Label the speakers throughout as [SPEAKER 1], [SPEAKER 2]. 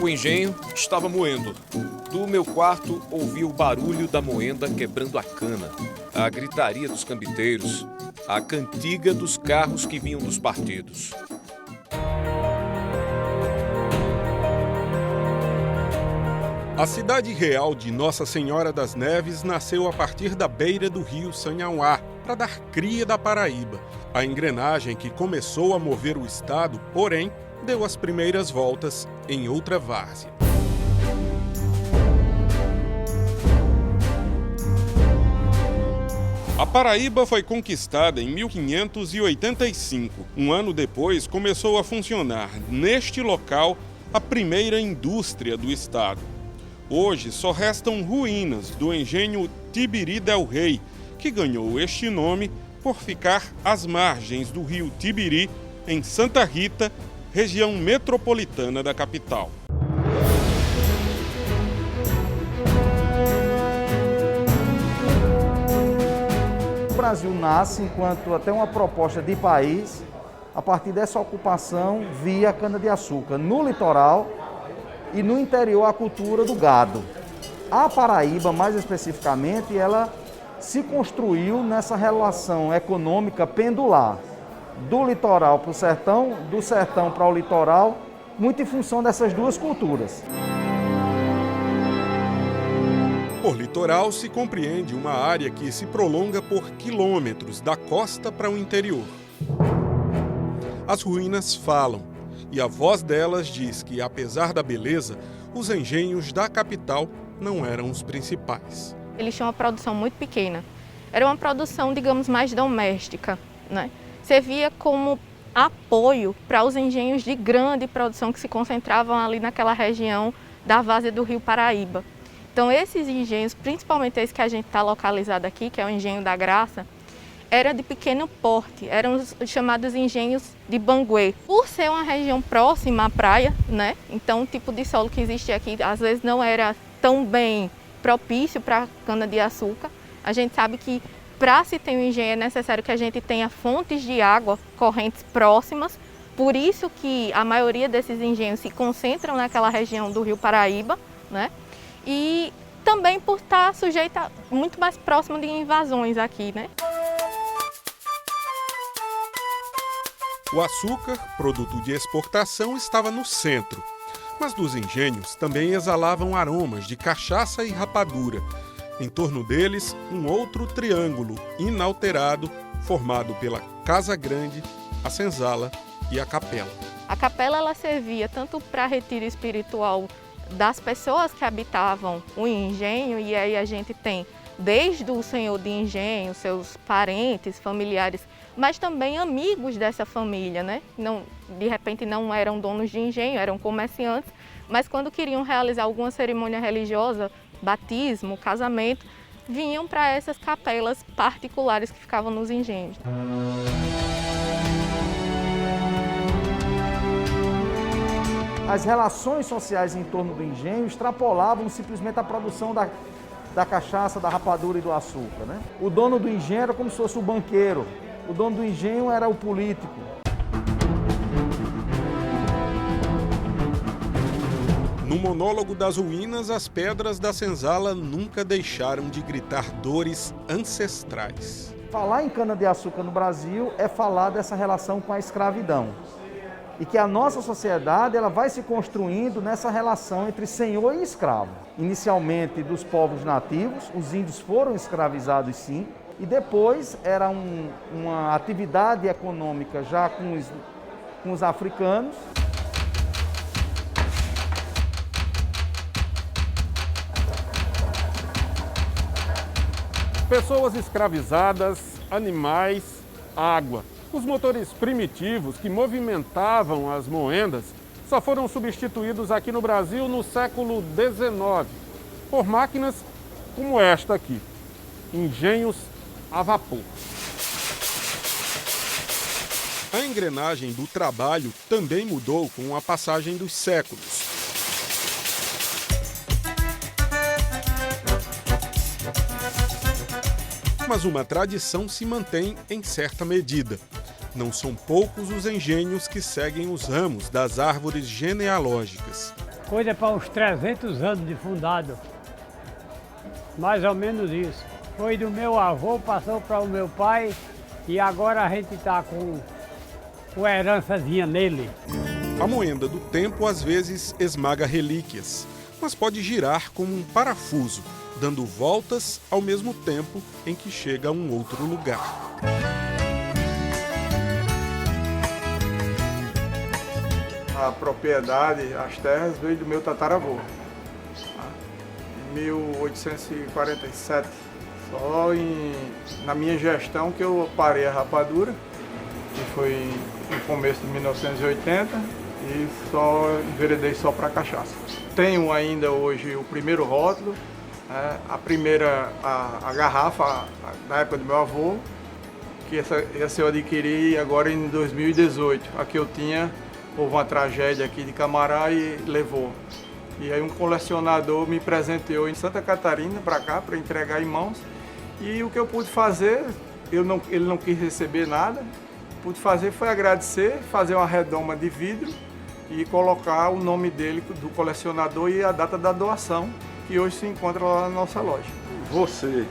[SPEAKER 1] O engenho estava moendo. Do meu quarto ouvi o barulho da moenda quebrando a cana, a gritaria dos cambiteiros, a cantiga dos carros que vinham dos partidos.
[SPEAKER 2] A cidade real de Nossa Senhora das Neves nasceu a partir da beira do rio Sanhauá, para dar cria da Paraíba. A engrenagem que começou a mover o estado, porém, deu as primeiras voltas em outra várzea. A Paraíba foi conquistada em 1585. Um ano depois, começou a funcionar neste local a primeira indústria do estado. Hoje só restam ruínas do engenho Tibiri del Rei, que ganhou este nome por ficar às margens do rio Tibiri, em Santa Rita, região metropolitana da capital.
[SPEAKER 3] O Brasil nasce enquanto até uma proposta de país a partir dessa ocupação via cana-de-açúcar no litoral e no interior a cultura do gado. A Paraíba, mais especificamente, ela se construiu nessa relação econômica pendular, do litoral para o sertão, do sertão para o litoral, muito em função dessas duas culturas.
[SPEAKER 2] Por litoral se compreende uma área que se prolonga por quilômetros da costa para o interior. As ruínas falam, e a voz delas diz que, apesar da beleza, os engenhos da capital não eram os principais.
[SPEAKER 4] Eles tinham uma produção muito pequena. Era uma produção, digamos, mais doméstica, né? Servia como apoio para os engenhos de grande produção que se concentravam ali naquela região da várzea do rio Paraíba. Então esses engenhos, principalmente esse que a gente está localizado aqui, que é o Engenho da Graça, era de pequeno porte, eram os chamados engenhos de Banguê. Por ser uma região próxima à praia, né? Então o tipo de solo que existia aqui às vezes não era tão bem propício para cana-de-açúcar. A gente sabe que para se ter um engenho é necessário que a gente tenha fontes de água correntes próximas, por isso que a maioria desses engenhos se concentram naquela região do rio Paraíba, né? E também por estar sujeita muito mais próximo de invasões aqui, né?
[SPEAKER 2] O açúcar, produto de exportação, estava no centro, mas dos engenhos também exalavam aromas de cachaça e rapadura. Em torno deles, um outro triângulo inalterado, formado pela Casa Grande, a Senzala e a Capela.
[SPEAKER 4] A capela ela servia tanto para retiro espiritual das pessoas que habitavam o engenho, e aí a gente tem desde o senhor de engenho, seus parentes, familiares, mas também amigos dessa família, né? Não, de repente não eram donos de engenho, eram comerciantes, mas quando queriam realizar alguma cerimônia religiosa, batismo, casamento, vinham para essas capelas particulares que ficavam nos engenhos.
[SPEAKER 3] As relações sociais em torno do engenho extrapolavam simplesmente a produção da cachaça, da rapadura e do açúcar, né? O dono do engenho era como se fosse o banqueiro, o dono do engenho era o político.
[SPEAKER 2] No monólogo das ruínas, as pedras da senzala nunca deixaram de gritar dores ancestrais.
[SPEAKER 3] Falar em cana-de-açúcar no Brasil é falar dessa relação com a escravidão. E que a nossa sociedade ela vai se construindo nessa relação entre senhor e escravo. Inicialmente dos povos nativos, os índios foram escravizados sim, e depois era uma atividade econômica já com os africanos.
[SPEAKER 2] Pessoas escravizadas, animais, água. Os motores primitivos que movimentavam as moendas só foram substituídos aqui no Brasil no século XIX por máquinas como esta aqui, engenhos a vapor. A engrenagem do trabalho também mudou com a passagem dos séculos. Mas uma tradição se mantém em certa medida. Não são poucos os engenhos que seguem os ramos das árvores genealógicas.
[SPEAKER 5] Coisa para uns 300 anos de fundado. Mais ou menos isso. Foi do meu avô, passou para o meu pai e agora a gente está com a herançazinha nele.
[SPEAKER 2] A moenda do tempo às vezes esmaga relíquias, mas pode girar como um parafuso, dando voltas ao mesmo tempo em que chega a um outro lugar.
[SPEAKER 6] A propriedade, as terras, veio do meu tataravô, em 1847. Só na minha gestão que eu parei a rapadura, que foi no começo de 1980, e só enveredei só para cachaça. Tenho ainda hoje o primeiro rótulo, a primeira, a garrafa da época do meu avô, que essa eu adquiri agora em 2018. Aqui eu tinha, houve uma tragédia aqui de Camará e levou. E aí um colecionador me presenteou em Santa Catarina para cá, para entregar em mãos. E o que eu pude fazer, ele não quis receber nada, pude fazer foi agradecer, fazer uma redoma de vidro e colocar o nome dele, do colecionador, e a data da doação, que hoje se encontra lá na nossa loja.
[SPEAKER 2] Você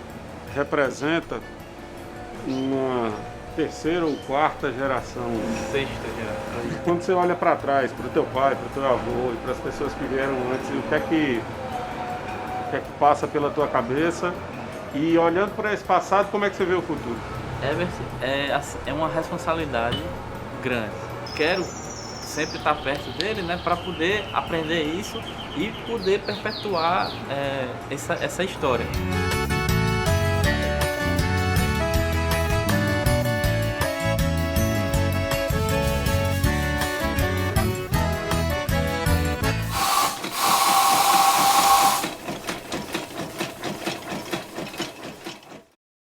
[SPEAKER 2] representa uma terceira ou quarta geração?
[SPEAKER 7] Sexta geração.
[SPEAKER 2] Quando você olha para trás, para o teu pai, para o teu avô e para as pessoas que vieram antes, o que é que passa pela tua cabeça? E olhando para esse passado, como é que você vê o futuro?
[SPEAKER 7] É uma responsabilidade grande. Quero sempre estar perto dele, né, para poder aprender isso e poder perpetuar essa história.